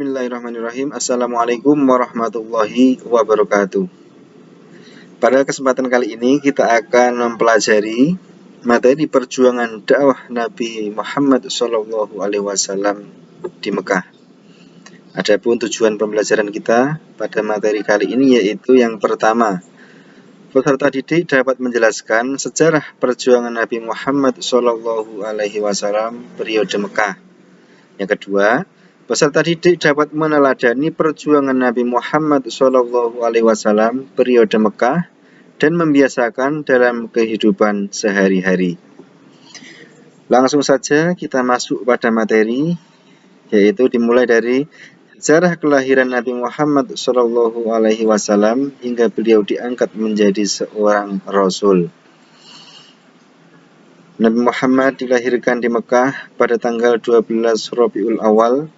Bismillahirrahmanirrahim. Assalamualaikum warahmatullahi wabarakatuh. Pada kesempatan kali ini kita akan mempelajari materi perjuangan dakwah Nabi Muhammad SAW di Mekah. Adapun tujuan pembelajaran kita pada materi kali ini yaitu yang pertama, peserta didik dapat menjelaskan sejarah perjuangan Nabi Muhammad SAW periode Mekah. Yang kedua, peserta didik dapat meneladani perjuangan Nabi Muhammad SAW periode Mekah dan membiasakan dalam kehidupan sehari-hari. Langsung saja kita masuk pada materi, yaitu dimulai dari sejarah kelahiran Nabi Muhammad SAW hingga beliau diangkat menjadi seorang Rasul. Nabi Muhammad dilahirkan di Mekah pada tanggal 12 Rabiul Awal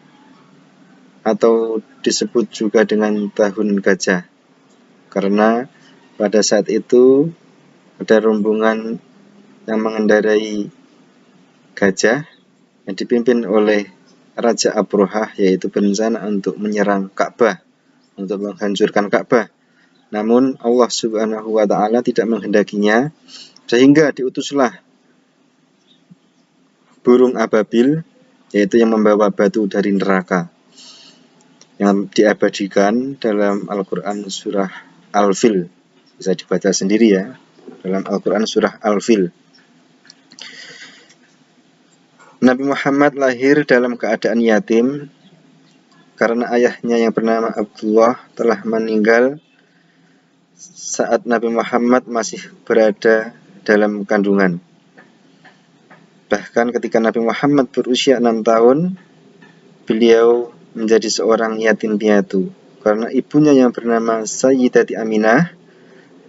atau disebut juga dengan tahun gajah, karena pada saat itu ada rombongan yang mengendarai gajah yang dipimpin oleh Raja Abrohah, yaitu berencana untuk menyerang Ka'bah, untuk menghancurkan Ka'bah. Namun Allah Subhanahu wa Ta'ala tidak menghendakinya, sehingga diutuslah burung ababil, yaitu yang membawa batu dari neraka, yang diabadikan dalam Al-Quran surah Al-Fil. Bisa dibaca sendiri ya, dalam Al-Quran surah Al-Fil. Nabi Muhammad lahir dalam keadaan yatim karena ayahnya yang bernama Abdullah telah meninggal saat Nabi Muhammad masih berada dalam kandungan. Bahkan ketika Nabi Muhammad berusia 6 tahun, beliau menjadi seorang yatim piatu karena ibunya yang bernama Sayyidati Aminah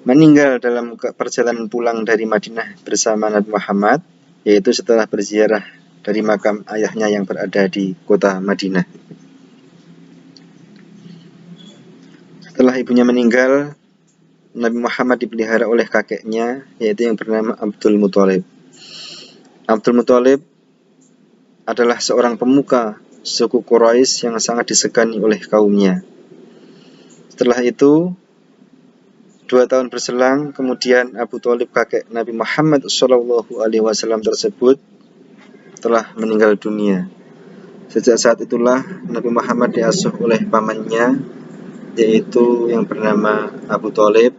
meninggal dalam perjalanan pulang dari Madinah bersama Nabi Muhammad, yaitu setelah berziarah dari makam ayahnya yang berada di kota Madinah. Setelah ibunya meninggal, Nabi Muhammad dipelihara oleh kakeknya, yaitu yang bernama Abdul Muthalib. Abdul Muthalib adalah seorang pemuka suku Quraisy yang sangat disegani oleh kaumnya. Setelah itu, 2 tahun berselang, kemudian Abu Thalib, kakek Nabi Muhammad SAW tersebut, telah meninggal dunia. Sejak saat itulah Nabi Muhammad diasuh oleh pamannya, yaitu yang bernama Abu Thalib,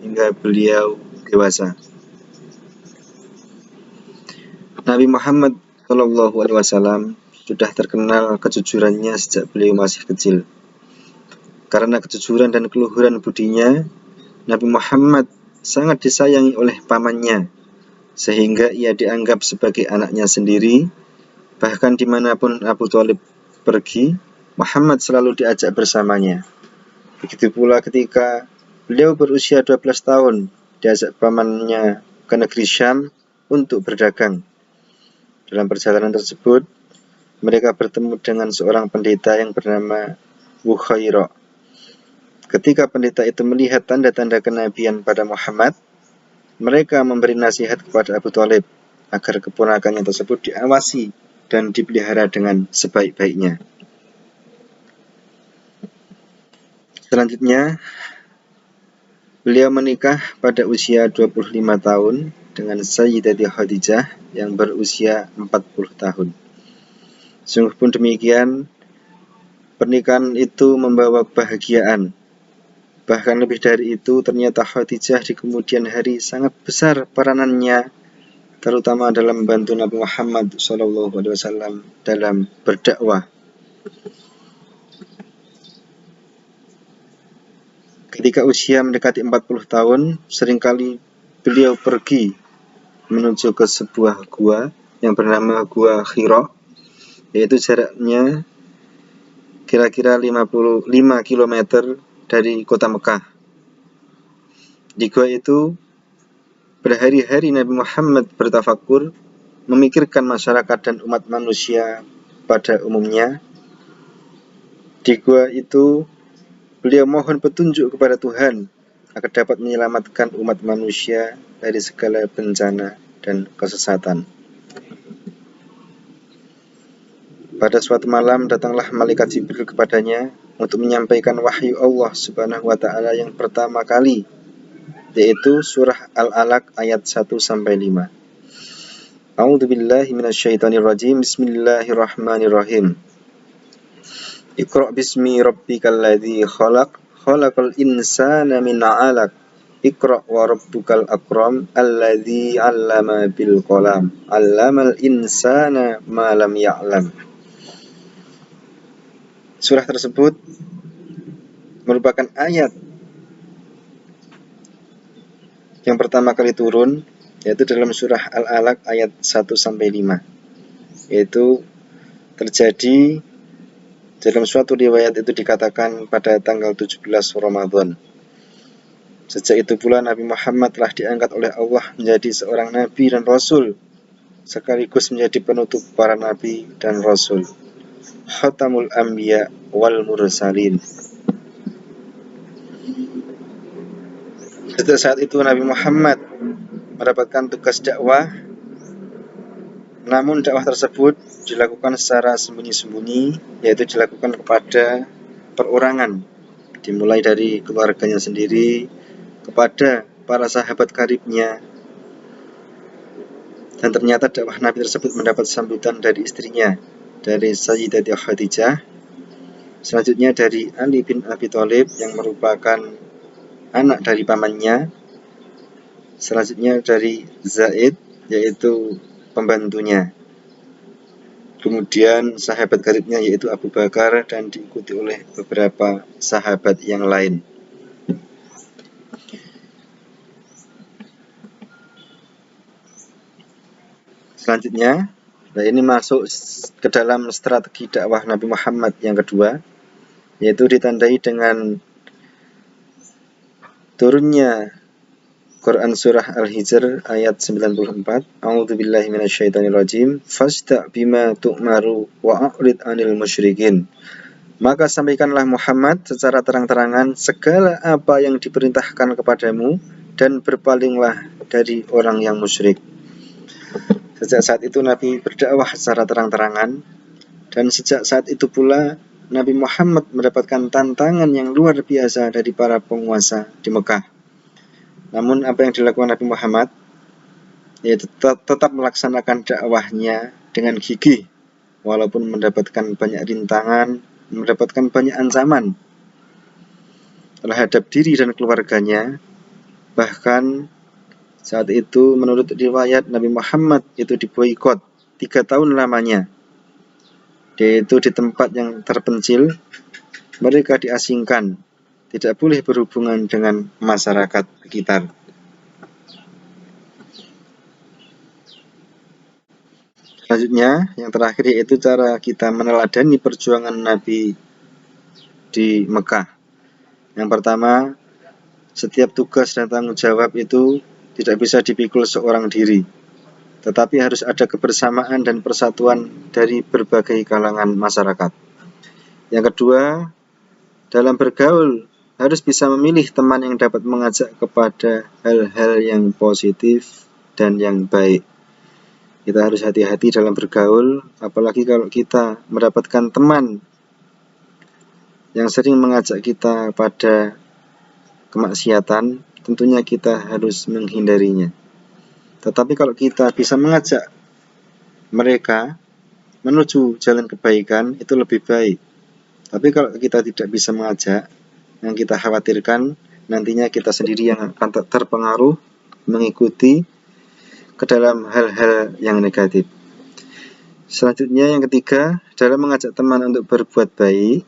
hingga beliau dewasa. Nabi Muhammad SAW sudah terkenal kejujurannya sejak beliau masih kecil. Karena kejujuran dan keluhuran budinya, Nabi Muhammad sangat disayangi oleh pamannya, sehingga ia dianggap sebagai anaknya sendiri. Bahkan dimanapun Abu Thalib pergi, Muhammad selalu diajak bersamanya. Begitu pula ketika beliau berusia 12 tahun, diajak pamannya ke negeri Syam untuk berdagang. Dalam perjalanan tersebut, mereka bertemu dengan seorang pendeta yang bernama Bukhaira. Ketika pendeta itu melihat tanda-tanda kenabian pada Muhammad, mereka memberi nasihat kepada Abu Thalib agar keponakannya tersebut diawasi dan dipelihara dengan sebaik-baiknya. Selanjutnya, beliau menikah pada usia 25 tahun dengan Sayyidati Khadijah yang berusia 40 tahun. Sungguh pun demikian, pernikahan itu membawa kebahagiaan. Bahkan lebih dari itu, ternyata Khadijah di kemudian hari sangat besar peranannya, terutama dalam membantu Nabi Muhammad SAW dalam berdakwah. Ketika usia mendekati 40 tahun, seringkali beliau pergi menuju ke sebuah gua yang bernama Gua Hira, yaitu jaraknya kira-kira 55 km dari kota Mekah. Di gua itu, berhari-hari Nabi Muhammad bertafakur, memikirkan masyarakat dan umat manusia pada umumnya. Di gua itu, beliau mohon petunjuk kepada Tuhan agar dapat menyelamatkan umat manusia dari segala bencana dan kesesatan. Pada suatu malam datanglah malaikat Jibril kepadanya untuk menyampaikan wahyu Allah Subhanahu wa taala yang pertama kali, yaitu surah Al-Alaq ayat 1 sampai 5. A'udzubillahi minasyaitonirrajim. Bismillahirrahmanirrahim. Iqra' bismi rabbikal ladzi khalaq, khalaqal insana min 'alaq. Iqra' wa rabbukal akram alladzi 'allama bil qalam, 'allamal insana ma lam ya'lam. Surah tersebut merupakan ayat yang pertama kali turun, yaitu dalam surah Al-Alaq ayat 1 sampai 5. Yaitu terjadi dalam suatu riwayat itu dikatakan pada tanggal 17 Ramadan. Sejak itu pula Nabi Muhammad telah diangkat oleh Allah menjadi seorang nabi dan rasul, sekaligus menjadi penutup para nabi dan rasul, khatamul anbiya wal mursalin. Sejak saat itu Nabi Muhammad mendapatkan tugas dakwah, namun dakwah tersebut dilakukan secara sembunyi-sembunyi, yaitu dilakukan kepada perorangan, dimulai dari keluarganya sendiri, kepada para sahabat karibnya. Dan ternyata dakwah Nabi tersebut mendapat sambutan dari istrinya, dari Sayyidatina Khadijah, selanjutnya dari Ali bin Abi Thalib yang merupakan anak dari pamannya, selanjutnya dari Zaid, yaitu pembantunya, kemudian sahabat karibnya yaitu Abu Bakar, dan diikuti oleh beberapa sahabat yang lain. Selanjutnya, ini masuk ke dalam strategi dakwah Nabi Muhammad yang kedua, yaitu ditandai dengan turunnya Quran surah Al-Hijr ayat 94. A'udzubillahi minasyaitonirrajim. Fasta' bima tu'maru wa a'rid 'anil musyrikin. Maka sampaikanlah Muhammad secara terang-terangan segala apa yang diperintahkan kepadamu dan berpalinglah dari orang yang musyrik. Sejak saat itu Nabi berdakwah secara terang-terangan, dan sejak saat itu pula Nabi Muhammad mendapatkan tantangan yang luar biasa dari para penguasa di Mekah. Namun apa yang dilakukan Nabi Muhammad, yaitu tetap melaksanakan dakwahnya dengan gigih, walaupun mendapatkan banyak rintangan, mendapatkan banyak ancaman terhadap diri dan keluarganya. Bahkan saat itu menurut riwayat Nabi Muhammad itu diboikot 3 tahun lamanya, yaitu di tempat yang terpencil, mereka diasingkan, tidak boleh berhubungan dengan masyarakat sekitar. Selanjutnya, yang terakhir yaitu cara kita meneladani perjuangan Nabi di Mekah. Yang pertama, setiap tugas dan tanggung jawab itu tidak bisa dipikul seorang diri, tetapi harus ada kebersamaan dan persatuan dari berbagai kalangan masyarakat. Yang kedua, dalam bergaul harus bisa memilih teman yang dapat mengajak kepada hal-hal yang positif dan yang baik. Kita harus hati-hati dalam bergaul, apalagi kalau kita mendapatkan teman yang sering mengajak kita pada kemaksiatan, tentunya kita harus menghindarinya. Tetapi kalau kita bisa mengajak mereka menuju jalan kebaikan, itu lebih baik. Tapi kalau kita tidak bisa mengajak, yang kita khawatirkan nantinya kita sendiri yang akan terpengaruh mengikuti ke dalam hal-hal yang negatif. Selanjutnya yang ketiga, dalam mengajak teman untuk berbuat baik,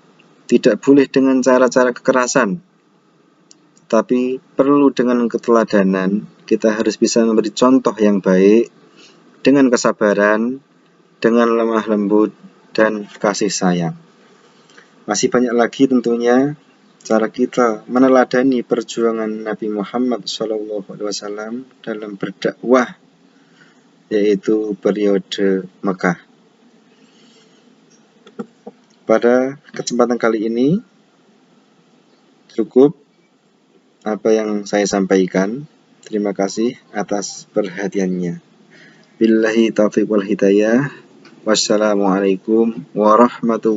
tidak boleh dengan cara-cara kekerasan, tapi perlu dengan keteladanan. Kita harus bisa memberi contoh yang baik dengan kesabaran, dengan lemah lembut, dan kasih sayang. Masih banyak lagi tentunya cara kita meneladani perjuangan Nabi Muhammad SAW dalam berdakwah, yaitu periode Mekah. Pada kesempatan kali ini cukup apa yang saya sampaikan. Terima kasih atas perhatiannya. Billahi taufiq wal hidayah. Wassalamualaikum warahmatullahi